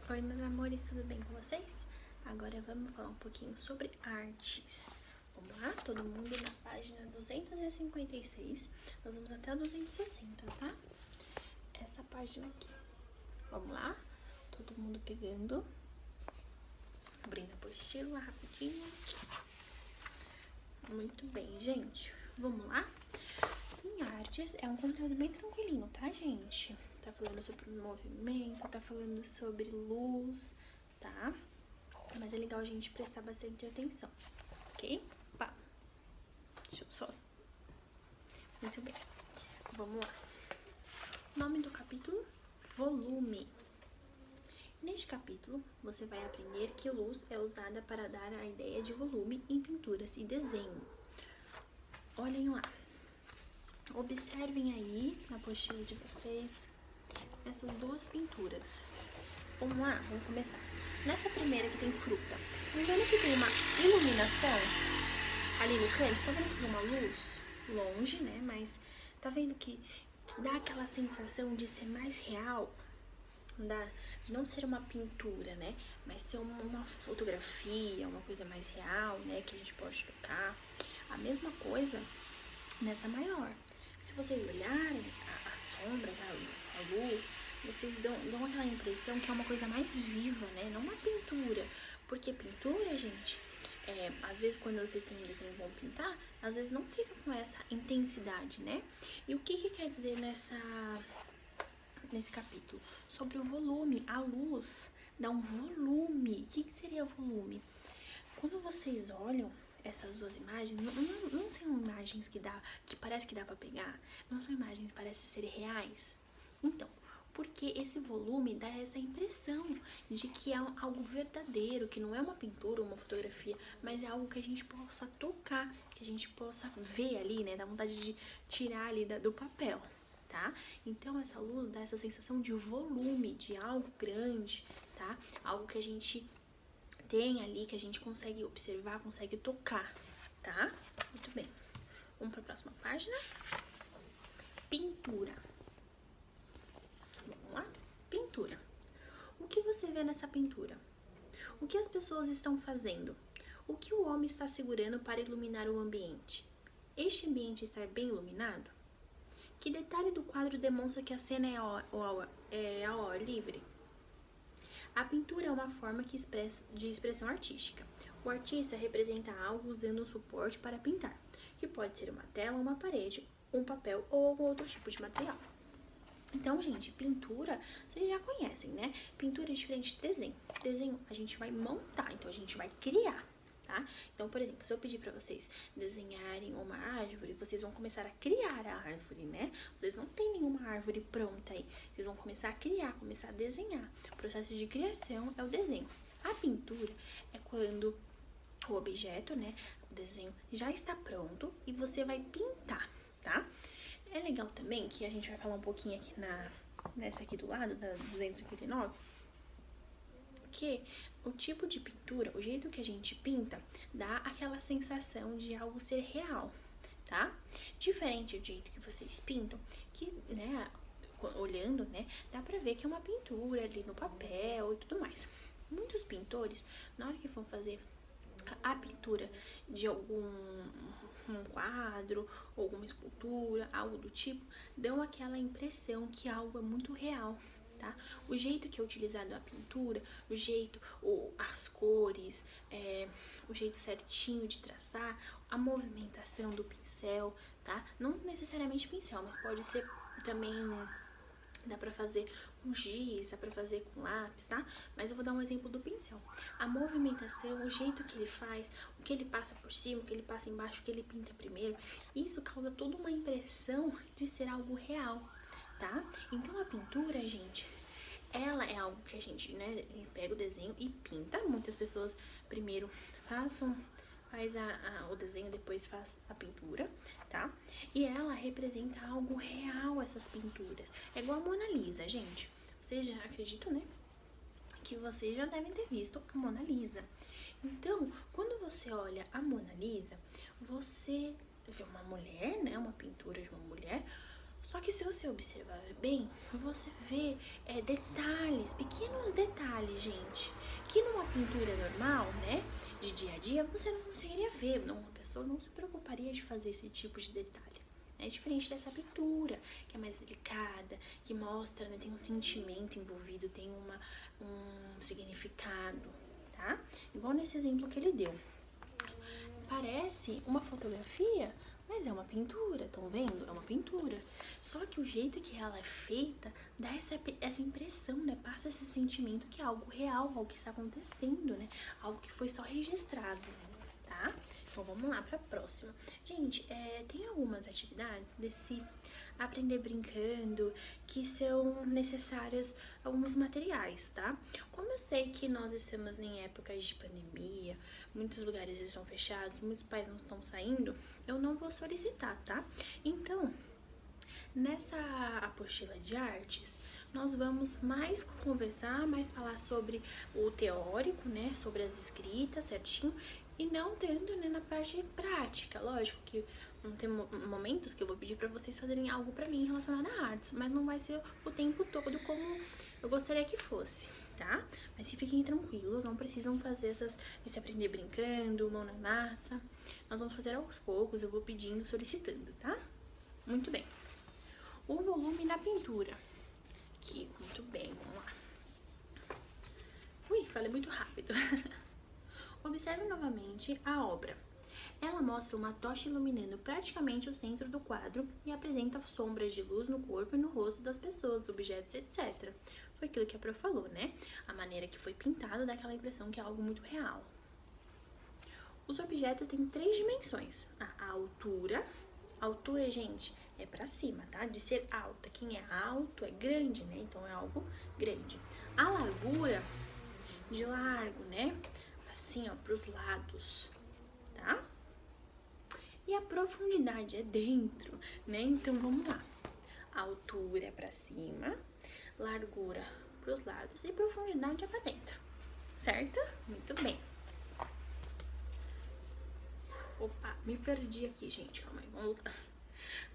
Oi, meus amores, tudo bem com vocês? Agora vamos falar um pouquinho sobre artes. Vamos lá? Todo mundo na página 256. Nós vamos até a 260, tá? Essa página aqui. Vamos lá? Todo mundo pegando. Abrindo a apostila rapidinho. Muito bem, gente. Vamos lá? Em artes é um conteúdo bem tranquilinho, tá, gente? Tá falando sobre movimento, tá falando sobre luz, tá? Mas é legal a gente prestar bastante atenção, ok? Pá. Deixa eu só... Muito bem. Vamos lá. Nome do capítulo: volume. Neste capítulo, você vai aprender que luz é usada para dar a ideia de volume em pinturas e desenho. Olhem lá. Observem aí na apostila de vocês essas duas pinturas. Vamos lá, vamos começar. Nessa primeira que tem fruta, tá vendo que tem uma iluminação ali no canto? Tá vendo que tem uma luz longe, né? Mas tá vendo que dá aquela sensação de ser mais real? De não ser uma pintura, né? Mas ser uma fotografia, uma coisa mais real, né? Que a gente pode tocar. A mesma coisa nessa maior. Se vocês olharem a sombra, a luz, vocês dão aquela impressão que é uma coisa mais viva, né? Não uma pintura. Porque pintura, gente, às vezes quando vocês têm um desenho e vão pintar, às vezes não fica com essa intensidade, né? E o que quer dizer nesse capítulo? Sobre o volume. A luz dá um volume. O que seria volume? Quando vocês olham essas duas imagens, não são imagens que parece que dá pra pegar, não são imagens que parecem ser reais. Então, porque esse volume dá essa impressão de que é algo verdadeiro, que não é uma pintura ou uma fotografia, mas é algo que a gente possa tocar, que a gente possa ver ali, né? Dá vontade de tirar ali do papel, tá? Então, essa luz dá essa sensação de volume, de algo grande, tá? Algo que a gente tem ali, que a gente consegue observar, consegue tocar, tá? Muito bem. Vamos para a próxima página. Pintura. Vamos lá? Pintura. O que você vê nessa pintura? O que as pessoas estão fazendo? O que o homem está segurando para iluminar o ambiente? Este ambiente está bem iluminado? Que detalhe do quadro demonstra que a cena é ao ar livre? A pintura é uma forma de expressão artística. O artista representa algo usando um suporte para pintar, que pode ser uma tela, uma parede, um papel ou algum outro tipo de material. Então, gente, pintura, vocês já conhecem, né? Pintura é diferente de desenho. Desenho a gente vai montar, então a gente vai criar, tá? Então, por exemplo, se eu pedir pra vocês desenharem uma árvore, vocês vão começar a criar a árvore, né? Vocês não tem nenhuma árvore pronta aí. Vocês vão começar a criar, começar a desenhar. O processo de criação é o desenho. A pintura é quando o objeto, né, o desenho já está pronto e você vai pintar, tá? É legal também que a gente vai falar um pouquinho aqui nessa aqui do lado, da 259, que o tipo de pintura, o jeito que a gente pinta, dá aquela sensação de algo ser real, tá? Diferente do jeito que vocês pintam, que, né, olhando, né, dá pra ver que é uma pintura ali no papel e tudo mais. Muitos pintores, na hora que vão fazer a pintura de algum quadro, alguma escultura, algo do tipo, dão aquela impressão que algo é muito real, tá? O jeito que é utilizado a pintura, o jeito, as cores, o jeito certinho de traçar, a movimentação do pincel, tá? Não necessariamente pincel, mas pode ser também... Dá pra fazer com giz, dá pra fazer com lápis, tá? Mas eu vou dar um exemplo do pincel. A movimentação, o jeito que ele faz, o que ele passa por cima, o que ele passa embaixo, o que ele pinta primeiro, isso causa toda uma impressão de ser algo real, tá? Então a pintura, gente, ela é algo que a gente, né, pega o desenho e pinta. Muitas pessoas primeiro faz o desenho, depois faz a pintura, tá? E ela representa algo real, essas pinturas. É igual a Mona Lisa, gente. Vocês já acreditam, né? Que vocês já devem ter visto a Mona Lisa. Então, quando você olha a Mona Lisa, você vê uma mulher, né? Uma pintura de uma mulher, Só que se você observar bem, você vê detalhes, pequenos detalhes, gente, que numa pintura normal, né, de dia a dia, você não conseguiria ver. Não, uma pessoa não se preocuparia de fazer esse tipo de detalhe. É diferente dessa pintura, que é mais delicada, que mostra, né, tem um sentimento envolvido, tem um significado, tá? Igual nesse exemplo que ele deu. Parece uma fotografia, mas é uma pintura, estão vendo? É uma pintura. Só que o jeito que ela é feita dá essa impressão, né? Passa esse sentimento que é algo real, algo que está acontecendo, né? Algo que foi só registrado, tá? Então vamos lá para a próxima. Gente, tem algumas atividades desse aprender brincando que são necessários alguns materiais, tá? Como eu sei que nós estamos em épocas de pandemia, muitos lugares estão fechados, muitos pais não estão saindo, eu não vou solicitar, tá? Então, nessa apostila de artes, nós vamos mais conversar, mais falar sobre o teórico, né, sobre as escritas certinho, e não tanto, né, na parte prática. Lógico que vão ter momentos que eu vou pedir para vocês fazerem algo para mim relacionado a artes, mas não vai ser o tempo todo como eu gostaria que fosse, tá? Mas se fiquem tranquilos, não precisam fazer esse aprender brincando, mão na massa. Nós vamos fazer aos poucos, eu vou pedindo, solicitando, tá? Muito bem. O volume na pintura. Aqui, muito bem, vamos lá. Ui, falei muito rápido. Observe novamente a obra. Ela mostra uma tocha iluminando praticamente o centro do quadro e apresenta sombras de luz no corpo e no rosto das pessoas, objetos, etc. Foi aquilo que a Pro falou, né? A maneira que foi pintado dá aquela impressão que é algo muito real. Os objetos têm 3 dimensões. A altura. Altura, gente, é pra cima, tá? De ser alta. Quem é alto é grande, né? Então é algo grande. A largura, de largo, né? Assim, ó, pros lados, tá? E a profundidade é dentro, né? Então vamos lá. A altura é pra cima, largura pros lados e profundidade é pra dentro, certo? Muito bem. Opa, me perdi aqui, gente. Calma aí, vamos voltar.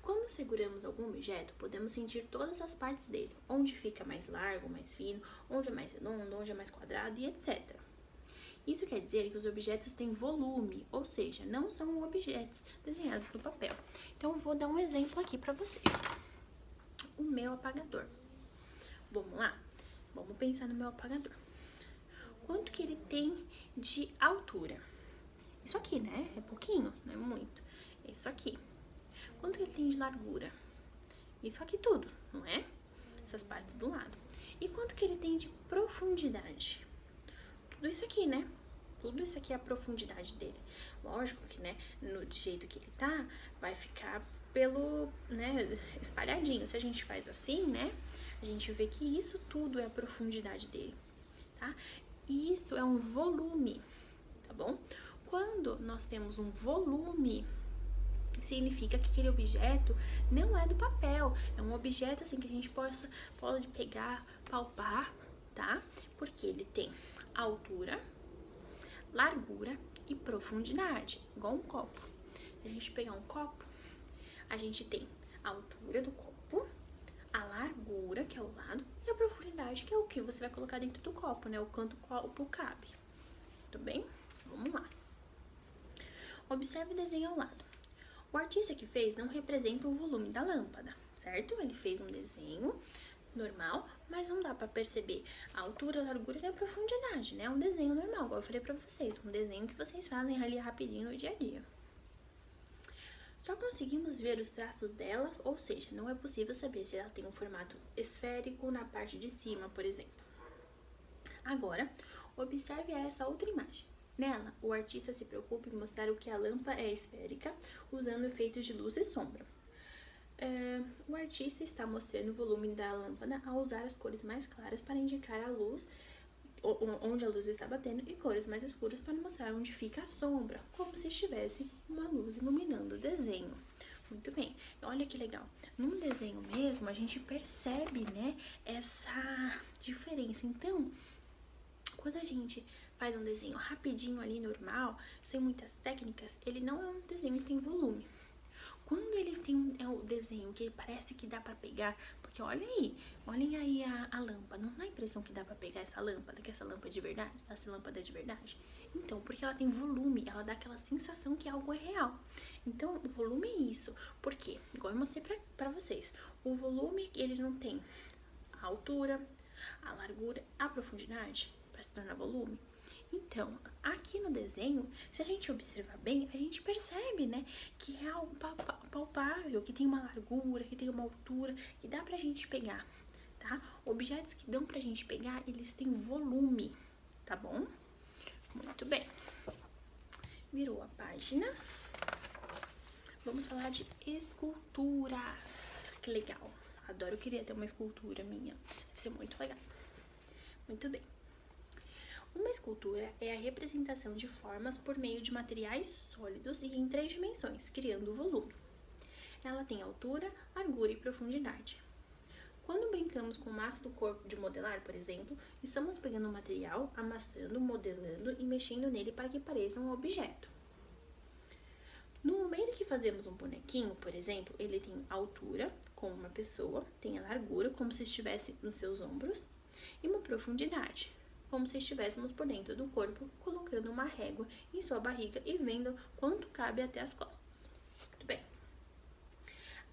Quando seguramos algum objeto, podemos sentir todas as partes dele, onde fica mais largo, mais fino, onde é mais redondo, onde é mais quadrado e etc. Isso quer dizer que os objetos têm volume, ou seja, não são objetos desenhados no papel. Então, eu vou dar um exemplo aqui para vocês. O meu apagador. Vamos lá? Vamos pensar no meu apagador. Quanto que ele tem de altura? Isso aqui, né? É pouquinho, não é muito. É isso aqui. Quanto que ele tem de largura? Isso aqui tudo, não é? Essas partes do lado. E quanto que ele tem de profundidade? Tudo isso aqui, né? Tudo isso aqui é a profundidade dele. Lógico que, né, no jeito que ele tá, vai ficar né, espalhadinho. Se a gente faz assim, né, a gente vê que isso tudo é a profundidade dele, tá? E isso é um volume, tá bom? Quando nós temos um volume, significa que aquele objeto não é do papel, é um objeto assim que a gente pode pegar, palpar, tá? Porque ele tem altura, largura e profundidade, igual um copo. Se a gente pegar um copo, a gente tem a altura do copo, a largura, que é o lado, e a profundidade, que é o que você vai colocar dentro do copo, né? O quanto o copo cabe. Tudo bem? Vamos lá. Observe o desenho ao lado. O artista que fez não representa o volume da lâmpada, certo? Ele fez um desenho normal, mas não dá pra perceber a altura, a largura e a profundidade, né? É um desenho normal, igual eu falei pra vocês, um desenho que vocês fazem ali rapidinho no dia a dia. Só conseguimos ver os traços dela, ou seja, não é possível saber se ela tem um formato esférico na parte de cima, por exemplo. Agora, observe essa outra imagem. Nela, o artista se preocupa em mostrar o que a lâmpada é esférica, usando efeitos de luz e sombra. O artista está mostrando o volume da lâmpada ao usar as cores mais claras para indicar a luz, onde a luz está batendo, e cores mais escuras para mostrar onde fica a sombra, como se estivesse uma luz iluminando o desenho. Muito bem, olha que legal. Num desenho mesmo, a gente percebe, né, essa diferença. Então, quando a gente faz um desenho rapidinho ali, normal, sem muitas técnicas, ele não é um desenho que tem volume. Quando ele tem o desenho que parece que dá pra pegar, porque olhem aí a lâmpada, não dá a impressão que dá pra pegar essa lâmpada, que essa lâmpada é de verdade, essa lâmpada é de verdade? Então, porque ela tem volume, ela dá aquela sensação que algo é real. Então, o volume é isso. Por quê? Igual eu mostrei pra vocês, o volume, ele não tem a altura, a largura, a profundidade para se tornar volume. Então, aqui no desenho, se a gente observar bem, a gente percebe, né, que é algo palpável, que tem uma largura, que tem uma altura, que dá pra gente pegar, tá? Objetos que dão pra gente pegar, eles têm volume, tá bom? Muito bem. Virou a página. Vamos falar de esculturas. Que legal. Adoro, queria ter uma escultura minha. Deve ser muito legal. Muito bem. Uma escultura é a representação de formas por meio de materiais sólidos e em 3 dimensões, criando volume. Ela tem altura, largura e profundidade. Quando brincamos com massa do corpo de modelar, por exemplo, estamos pegando o material, amassando, modelando e mexendo nele para que pareça um objeto. No momento que fazemos um bonequinho, por exemplo, ele tem altura, como uma pessoa, tem a largura, como se estivesse nos seus ombros, e uma profundidade, como se estivéssemos por dentro do corpo, colocando uma régua em sua barriga e vendo quanto cabe até as costas. Muito bem.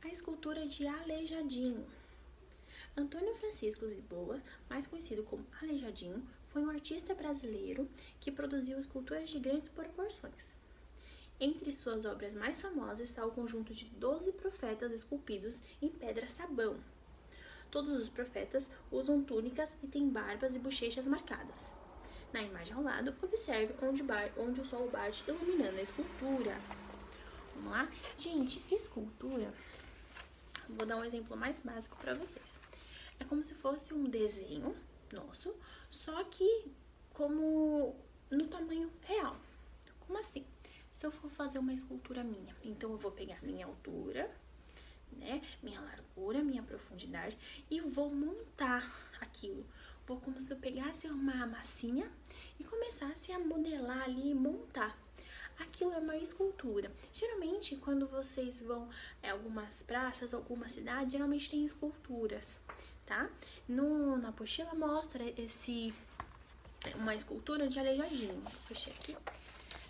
A escultura de Aleijadinho. Antônio Francisco Lisboa, mais conhecido como Aleijadinho, foi um artista brasileiro que produziu esculturas de grandes proporções. Entre suas obras mais famosas está o conjunto de 12 profetas esculpidos em pedra-sabão. Todos os profetas usam túnicas e têm barbas e bochechas marcadas. Na imagem ao lado, observe onde o sol bate iluminando a escultura. Vamos lá? Gente, escultura, vou dar um exemplo mais básico para vocês. É como se fosse um desenho nosso, só que como no tamanho real. Como assim? Se eu for fazer uma escultura minha, então eu vou pegar minha altura, né, minha largura, minha profundidade e vou montar aquilo. Vou como se eu pegasse uma massinha e começasse a modelar ali e montar. Aquilo é uma escultura. Geralmente, quando vocês vão em algumas praças, algumas cidades, geralmente tem esculturas, tá? Na apostila mostra uma escultura de Aleijadinho. Puxei aqui.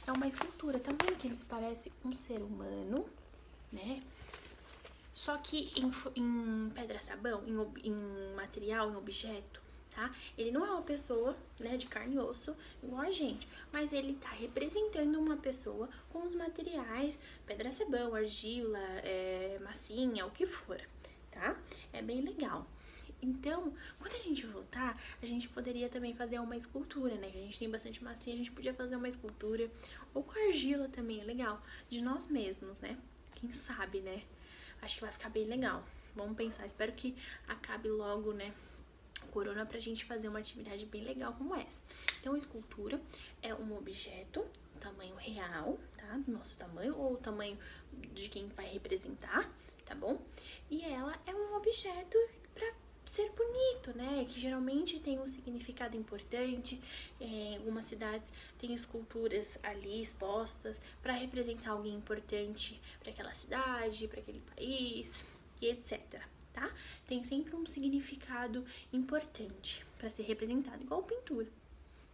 É uma escultura, tá vendo que ele parece um ser humano, né? Só que em pedra-sabão, em material, em objeto, tá? Ele não é uma pessoa, né, de carne e osso, igual a gente, mas ele tá representando uma pessoa com os materiais, pedra-sabão, argila, massinha, o que for, tá? É bem legal. Então, quando a gente voltar, a gente poderia também fazer uma escultura, né? A gente tem bastante massinha, a gente podia fazer uma escultura, ou com argila também, é legal, de nós mesmos, né? Quem sabe, né? Acho que vai ficar bem legal. Vamos pensar, espero que acabe logo, né, o corona, pra gente fazer uma atividade bem legal como essa. Então, a escultura é um objeto, tamanho real, tá? Do nosso tamanho, ou o tamanho de quem vai representar, tá bom? E ela é um objeto pra ser bonito, né? Que geralmente tem um significado importante. Em algumas cidades tem esculturas ali expostas para representar alguém importante para aquela cidade, para aquele país e etc. Tá? Tem sempre um significado importante para ser representado, igual pintura.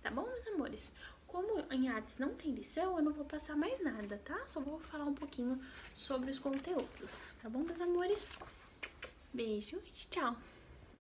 Tá bom, meus amores? Como em artes não tem lição, eu não vou passar mais nada, tá? Só vou falar um pouquinho sobre os conteúdos, tá bom, meus amores? Beijo e tchau!